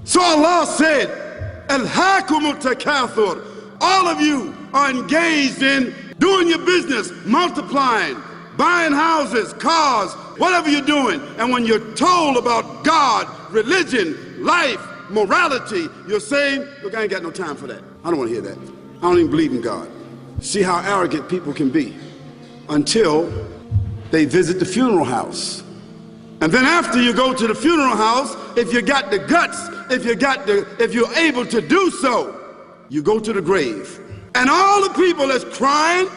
So Allah said, Alhaakumut takathur. All of you are engaged in doing your business, multiplying, buying houses, cars, whatever you're doing. And when you're told about God, religion, life, morality, you're saying, look, I ain't got no time for that. I don't want to hear that. I don't even believe in God. See how arrogant people can be until they visit the funeral house. And then after you go to the funeral house, if you got the guts, if you're able to do so, you go to the grave. And all the people that's crying,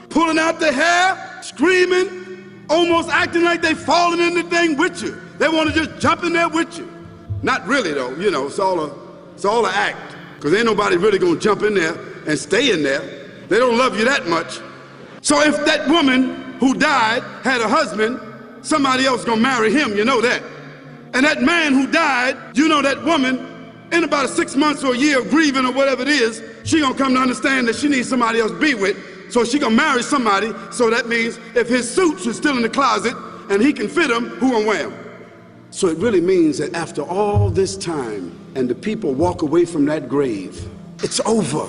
pulling out their hair, screaming, almost acting like they falling in the thing with you. They want to just jump in there with you. Not really though, you know, it's all an act. Because ain't nobody really gonna jump in there and stay in there. They don't love you that much. So if that woman who died had a husband, somebody else gonna marry him, you know that. And that man who died, you know that woman, in about 6 months or a year of grieving or whatever it is, she gonna come to understand that she needs somebody else to be with. So she gonna marry somebody. So that means if his suits are still in the closet and he can fit them, who gonna wear them? So it really means that after all this time and the people walk away from that grave, it's over.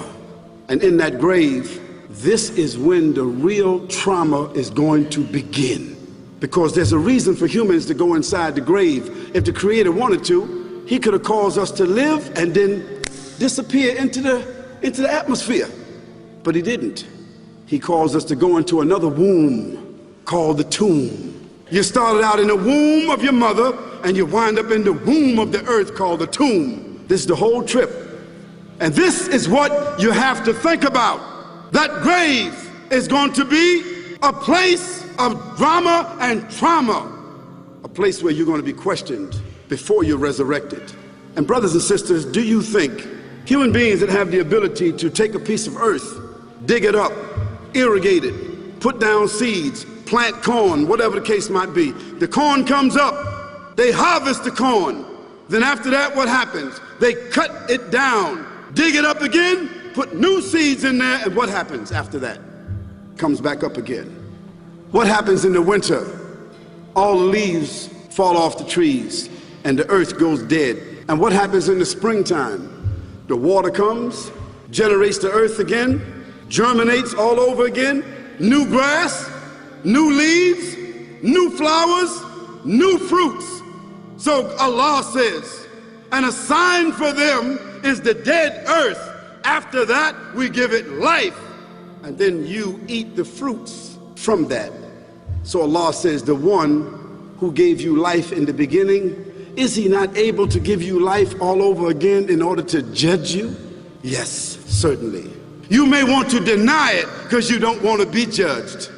And in that grave, this is when the real trauma is going to begin. Because there's a reason for humans to go inside the grave. If the Creator wanted to, He could have caused us to live and then disappear into the atmosphere. But He didn't. He caused us to go into another womb called the tomb. You started out in the womb of your mother and you wind up in the womb of the earth called the tomb. This is the whole trip. And this is what you have to think about. That grave is going to be a place of drama and trauma. A place where you're going to be questioned before you're resurrected. And brothers and sisters, do you think human beings that have the ability to take a piece of earth, dig it up, irrigate it, put down seeds, plant corn, whatever the case might be. The corn comes up, they harvest the corn. Then after that, what happens? They cut it down, dig it up again, put new seeds in there, and what happens after that? Comes back up again. What happens in the winter? All the leaves fall off the trees and the earth goes dead. And what happens in the springtime? The water comes, generates the earth again, germinates all over again, new grass, new leaves, new flowers, new fruits. So Allah says, and a sign for them is the dead earth. After that, we give it life. And then you eat the fruits from that. So Allah says, the one who gave you life in the beginning, is He not able to give you life all over again in order to judge you? Yes, certainly. You may want to deny it because you don't want to be judged.